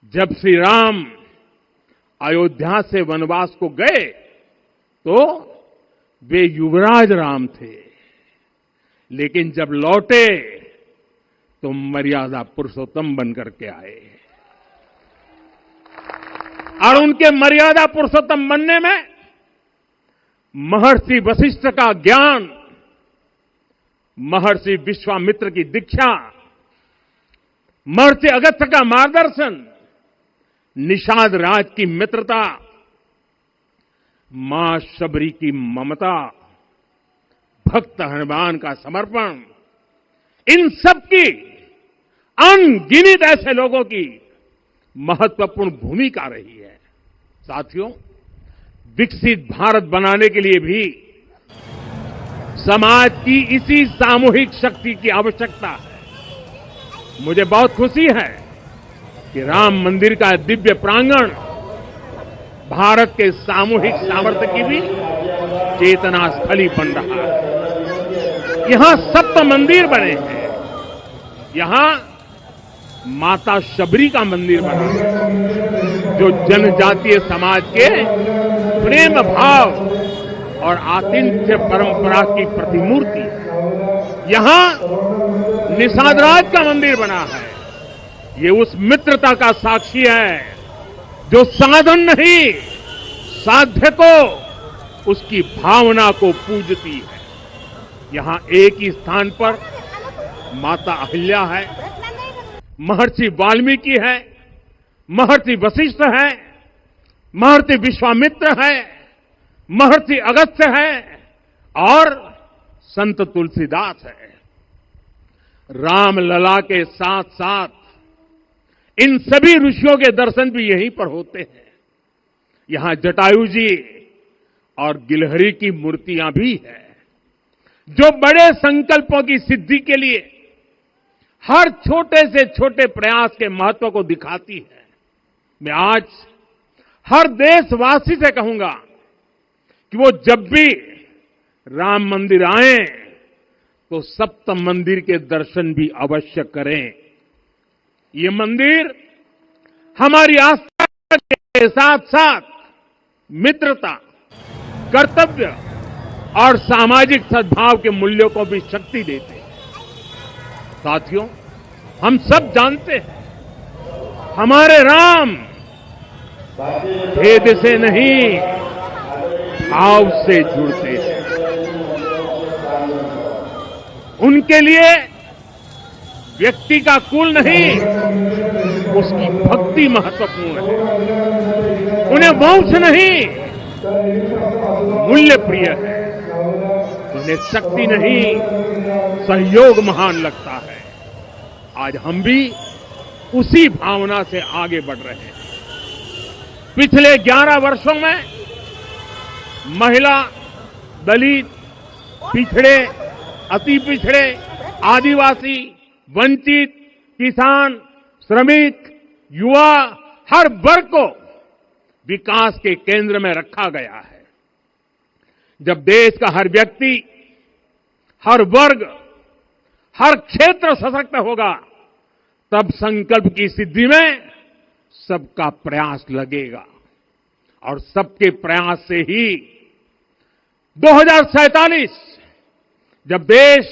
जब श्री राम अयोध्या से वनवास को गए तो वे युवराज राम थे, लेकिन जब लौटे तो मर्यादा पुरुषोत्तम बनकर के आए। और उनके मर्यादा पुरुषोत्तम बनने में महर्षि वशिष्ठ का ज्ञान, महर्षि विश्वामित्र की दीक्षा, महर्षि अगस्त्य का मार्गदर्शन, निषाद राज की मित्रता, मां शबरी की ममता, भक्त हनुमान का समर्पण, इन सब की अनगिनत ऐसे लोगों की महत्वपूर्ण भूमिका रही है। साथियों, विकसित भारत बनाने के लिए भी समाज की इसी सामूहिक शक्ति की आवश्यकता है। मुझे बहुत खुशी है कि राम मंदिर का दिव्य प्रांगण भारत के सामूहिक सामर्थ्य की भी चेतना स्थली बन रहा है। यहां सप्त मंदिर बने हैं, यहां माता शबरी का मंदिर बना है जो जनजातीय समाज के प्रेम भाव और आतिथ्य परंपरा की प्रतिमूर्ति है। यहां निषादराज का मंदिर बना है, ये उस मित्रता का साक्षी है जो साधन नहीं, साध्य को, उसकी भावना को पूजती है। यहां एक ही स्थान पर माता अहिल्या है, महर्षि वाल्मीकि है, महर्षि वशिष्ठ है, महर्षि विश्वामित्र है, महर्षि अगस्त्य है और संत तुलसीदास है। रामलला के साथ साथ इन सभी ऋषियों के दर्शन भी यहीं पर होते हैं। यहां जटायु जी और गिलहरी की मूर्तियां भी हैं जो बड़े संकल्पों की सिद्धि के लिए हर छोटे से छोटे प्रयास के महत्व को दिखाती है। मैं आज हर देशवासी से कहूंगा कि वो जब भी राम मंदिर आए तो सप्त मंदिर के दर्शन भी अवश्य करें। ये मंदिर हमारी आस्था के साथ साथ मित्रता, कर्तव्य और सामाजिक सद्भाव के मूल्यों को भी शक्ति देते हैं। साथियों, हम सब जानते हैं हमारे राम भेद से नहीं, भाव से जुड़ते हैं। उनके लिए व्यक्ति का कुल नहीं, उसकी भक्ति महत्वपूर्ण है। उन्हें वंश नहीं, मूल्य प्रिय है। उन्हें शक्ति नहीं, सहयोग महान लगता है। आज हम भी उसी भावना से आगे बढ़ रहे हैं। पिछले 11 वर्षों में महिला, दलित, पिछड़े, अति पिछड़े, आदिवासी, वंचित, किसान, श्रमिक, युवा, हर वर्ग को विकास के केंद्र में रखा गया है। जब देश का हर व्यक्ति, हर वर्ग, हर क्षेत्र सशक्त होगा, तब संकल्प की सिद्धि में सबका प्रयास लगेगा और सबके प्रयास से ही 2047 जब देश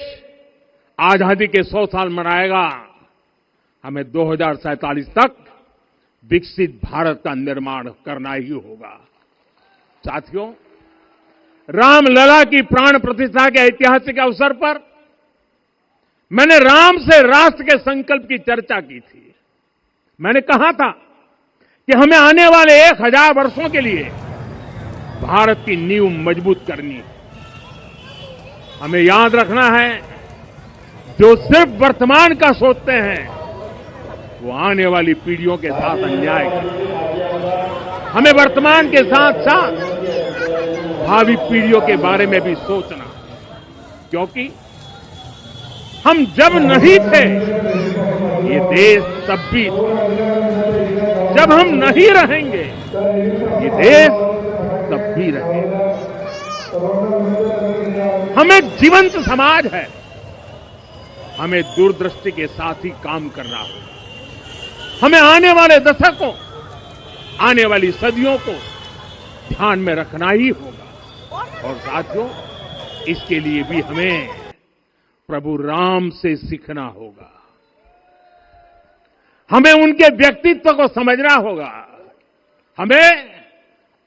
आजादी के 100 साल मनाएगा, हमें 2047 तक विकसित भारत का निर्माण करना ही होगा। साथियों, रामलला की प्राण प्रतिष्ठा के ऐतिहासिक अवसर पर मैंने राम से राष्ट्र के संकल्प की चर्चा की थी। मैंने कहा था कि हमें आने वाले 1000 वर्षों के लिए भारत की नींव मजबूत करनी है। हमें याद रखना है, जो सिर्फ वर्तमान का सोचते हैं वो आने वाली पीढ़ियों के साथ अन्याय करते। हमें वर्तमान के साथ साथ भावी पीढ़ियों के बारे में भी सोचना, क्योंकि हम जब नहीं थे ये देश तब भी था, जब हम नहीं रहेंगे ये देश तब भी रहेगा। हम एक जीवंत समाज है, हमें दूरदृष्टि के साथ ही काम करना होगा। हमें आने वाले दशकों, आने वाली सदियों को ध्यान में रखना ही होगा। और साथियों, इसके लिए भी हमें प्रभु राम से सीखना होगा। हमें उनके व्यक्तित्व को समझना होगा। हमें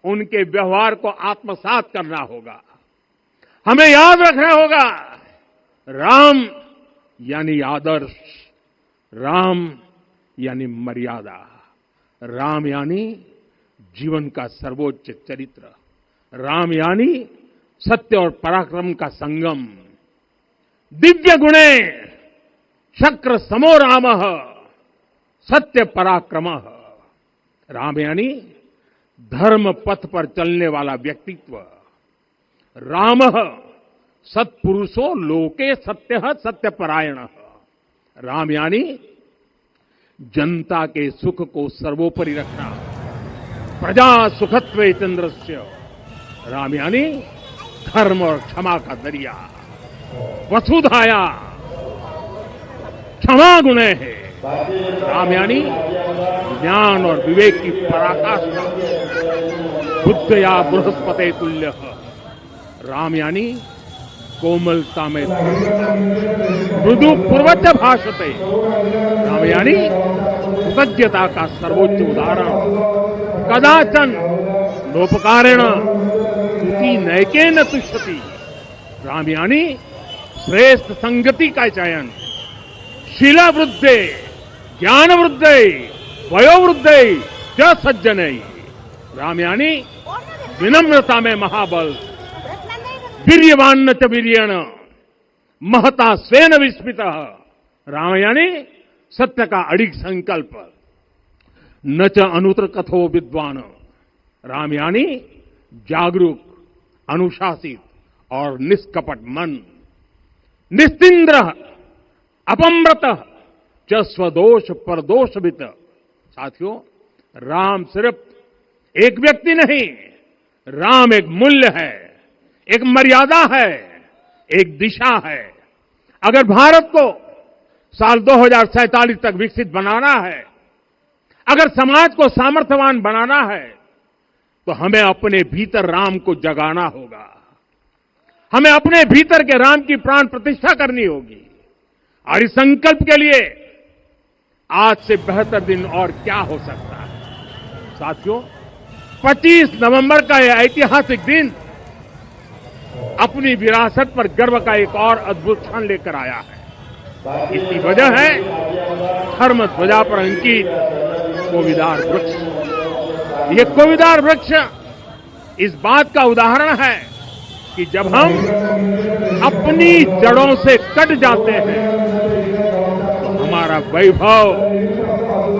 उनके व्यवहार को आत्मसात करना होगा। हमें याद रखना होगा, राम यानी आदर्श, राम यानी मर्यादा, राम यानी जीवन का सर्वोच्च चरित्र, राम यानी सत्य और पराक्रम का संगम। दिव्य गुणे शक्र समो रामः सत्य पराक्रमः। राम यानी धर्म पथ पर चलने वाला व्यक्तित्व। रामः सत्पुरुषो लोके सत्यः सत्यपरायणः। राम यानी जनता के सुख को सर्वोपरि रखना, प्रजा सुखत्वे चंद्रस्य। राम यानी धर्म और क्षमा का दरिया। वसुधाया क्षमा गुणे है। राम यानी ज्ञान और विवेक की पराकाष्ठा। बुद्ध या बृहस्पति तुल्य। राम यानी कोमलता में मृदु पूर्वज भाषते। राम यानी कृतज्ञता का सर्वोच्च उदाहरण। कदाचन नोपकारेण तुति नैकेन तुष्यति। राम यानी श्रेष्ठ संगति का चयन। शीला वृद्धे ज्ञान वृद्धे वयोवृद्धे च सज्जने। राम यानी विनम्रता में महाबल। वीर्यवान च वीर्येण महता स्वेन विस्मितः। राम यानी सत्य का अडिग संकल्प। न च अनुत्र कथो विद्वान। राम यानी जागरूक, अनुशासित और निष्कपट मन। निस्तिंद्र अपम्रत च स्वदोष परदोषवित। साथियों, राम सिर्फ एक व्यक्ति नहीं, राम एक मूल्य है, एक मर्यादा है, एक दिशा है। अगर भारत को साल 2047 तक विकसित बनाना है, अगर समाज को सामर्थ्यवान बनाना है, तो हमें अपने भीतर राम को जगाना होगा। हमें अपने भीतर के राम की प्राण प्रतिष्ठा करनी होगी। और इस संकल्प के लिए आज से बेहतर दिन और क्या हो सकता है। साथियों, 25 नवंबर का यह ऐतिहासिक दिन अपनी विरासत पर गर्व का एक और अद्भुत क्षण लेकर आया है। इसकी वजह है धर्म ध्वजा पर अंकित कोविदार वृक्ष। ये कोविदार वृक्ष इस बात का उदाहरण है कि जब हम अपनी जड़ों से कट जाते हैं तो हमारा वैभव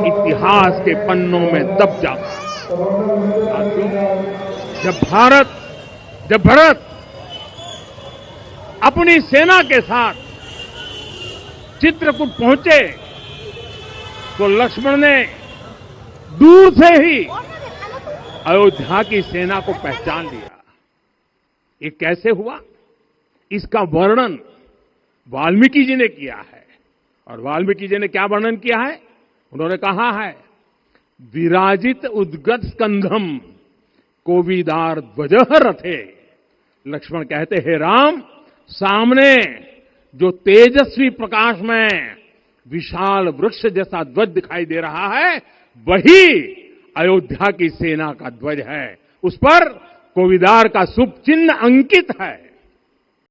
इतिहास के पन्नों में दब जाता है। साथियों, जब भरत अपनी सेना के साथ चित्रकूट पहुंचे तो लक्ष्मण ने दूर से ही अयोध्या की सेना को पहचान लिया। ये कैसे हुआ, इसका वर्णन वाल्मीकि जी ने किया है। और वाल्मीकि जी ने क्या वर्णन किया है? उन्होंने कहा है, विराजित उद्गत स्कंधम कोविदार ध्वजः रथे। लक्ष्मण कहते, हे राम, सामने जो तेजस्वी प्रकाश में विशाल वृक्ष जैसा ध्वज दिखाई दे रहा है, वही अयोध्या की सेना का ध्वज है। उस पर कोविदार का शुभ चिन्ह अंकित है।